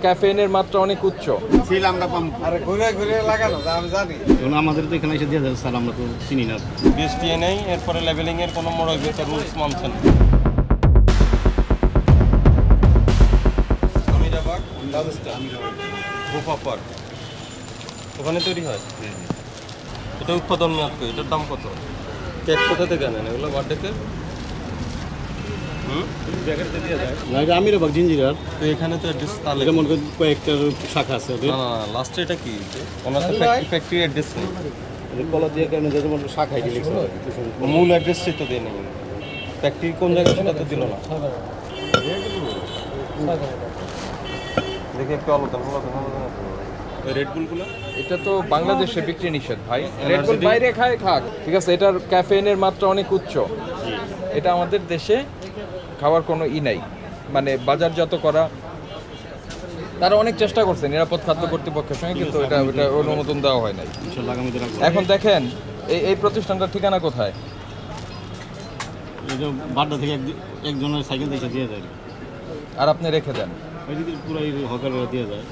ক্যাফেইনের মাত্রা অনেক উচ্চ। সিল আমরা পাম আরে ঘুরে ঘুরে লাগানো আমি জানি। কারণ আমাদের তো এখানে এসে দিয়ে যাচ্ছে স্যার, আমরা তো চিনি না। বিএসটিএ নেই, এরপরে লেভেলিং এর কোনো মোড়ক রুলস মানছেন। আমিরাবাগ গোপাপার ওখানে তৈরি হয়। এটা উৎপাদন মেয়াদ কই, এটার দাম কত? কেক কোথা থেকে আনেন এগুলো বার্থডে কেক? না, এটা আমিরাবাগ জিঞ্জিরার। তো এখানে তো অ্যাড্রেস তাহলে মনে করি কয়েকটা শাখা আছে। না না লাস্টে এটা কি ওনার তো ফ্যাক্টরি অ্যাড্রেস নেই, কলা দিয়ে কারণে যাতে মনে শাখা দিয়ে লিখছে, মূল অ্যাড্রেসটাই তো দিয়ে নেই। ফ্যাক্টরি কোন জায়গায় সেটা তো দিল না। দেখি একটু আলাদা রেডবুলগুলো। এটা তো বাংলাদেশে বিক্রি নিষেধ ভাই। রেডবুল বাইরে খায় খাক, ঠিক আছে। এটার ক্যাফেইনের মাত্রা অনেক উচ্চ। এটা আমাদের দেশে খাওয়ার কোনো নাই, মানে বাজারজাত করা তারা অনেক চেষ্টা করছে নিরাপদ খাদ্য কর্তৃপক্ষের সঙ্গে, কিন্তু এটা অনুমোদন দেওয়া হয় নাই। এখন দেখেন এই প্রতিষ্ঠানটার ঠিকানা কোথায়? বাড্ডা থেকে একজনের সাইকেল দিয়ে দিয়ে যায়, আর আপনি রেখে দেন। পুরো হকাররা দিয়ে যায়।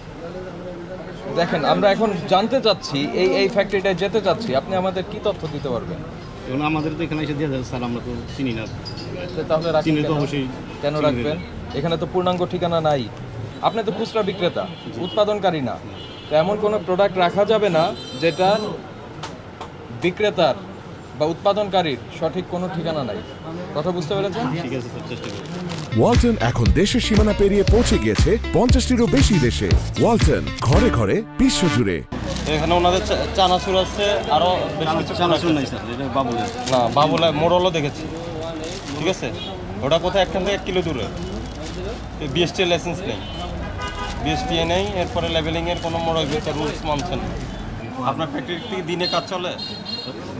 দেখেন আমরা এখন জানতে চাচ্ছি এই ফ্যাক্টরিটায় যেতে চাচ্ছি, আপনি আমাদের কি তথ্য দিতে পারবেন? কারণ আমাদের তো এখানে এসে দিয়ে যাচ্ছে স্যার, আমরা তো চিনি না। তাহলে চিনি তো অবশ্যই কেন রাখবেন? এখানে তো পূর্ণাঙ্গ ঠিকানা নাই। আপনি তো খুচরা বিক্রেতা, উৎপাদনকারী না। তো এমন কোনো প্রোডাক্ট রাখা যাবে না যেটা বিক্রেতার বা উৎপাদনকারীর সঠিক কোনো ঠিকানা নাই। কথা বুঝতে পেরেছেন? ঠিক আছে স্যার, চেষ্টা করব। ওয়ালটন এখন দেশের সীমানা পেরিয়ে পৌঁছে গিয়েছে 50টিরও বেশি দেশে। ওয়ালটন, ঘরে ঘরে বিশ্বজুড়ে। এখানে ওনাদের চানাচুর আছে, আরো বেশ কিছু চানাচুর নাই স্যার, এটা বাবুলের। না বাবুলা মোড়লও দেখেছি, ঠিক আছে। ওটা কোথায় এখান থেকে 1 কিলো দূরে। বিএসটিএ লাইসেন্স নেই, বিএসটিএ নেই, এরপরে লেভেলিং এর কোনো মোড়ক রুলস মানছেন। আপনার ফ্যাক্টরিতে দিনে কাজ চলে?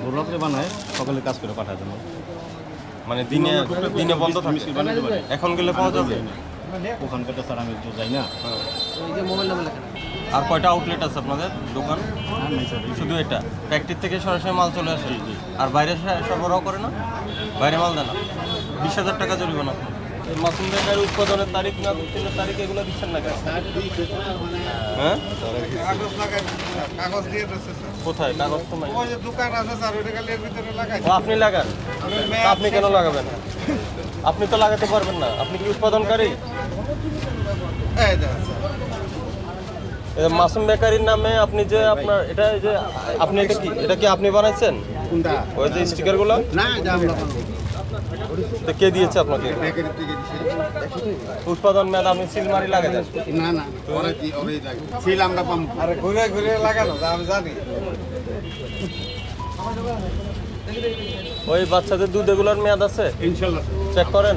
ভোররাত্রে বানায়, সকালে কাজ করে পাঠায় দেবো। মানে দিনে বন্ধ থাকে? এখন গেলে পাওয়া যাবে? ওখানকার স্যার আমি তো যাই না। আর কয়টা আউটলেট আছে আপনাদের দোকান? শুধু এটা ফ্যাক্টরি থেকে সরাসরি মাল চলে আসে? আর বাইরে সরবরাহ করে না? বাইরে মাল দেয় না? 20,000 টাকা জরিমানা। মাসুম ভাইয়ের উৎপাদনের তারিখ না 3 তারিখ এগুলো দিচ্ছেন না কেন? হ্যাঁ কাগজ দিয়ে দিচ্ছে স্যার। কোথায় কাগজ? তো নাই। ওই যে দোকান আছে স্যার, ওইটা খালি এর ভিতরে লাগাই। ও আপনি লাগান। আপনি কেন লাগাবেন? আপনি তো লাগাতে পারবেন না। আপনি কি উৎপাদনকারী? এই দেখেন স্যার, মাসুম বেকারির নামে আপনি যে আপনার এটা যে আপনি এটা কি আপনি বানাইছেন? কোনটা? ওই যে স্টিকারগুলো? না, এটা আমরা তো কে দিয়েছে আপনাকে? বেকারি থেকে দিছি। উৎপাদন মেয়াদ আপনি সিলমারি লাগাই দেন। না না, ওরে লাগে। সিল আমরা পাম আরে ঘুরে ঘুরে লাগানো আমি জানি। ওই বাচ্চাদের দুধ এগুলোর মেয়াদ আছে? ইনশাআল্লাহ চেক করেন।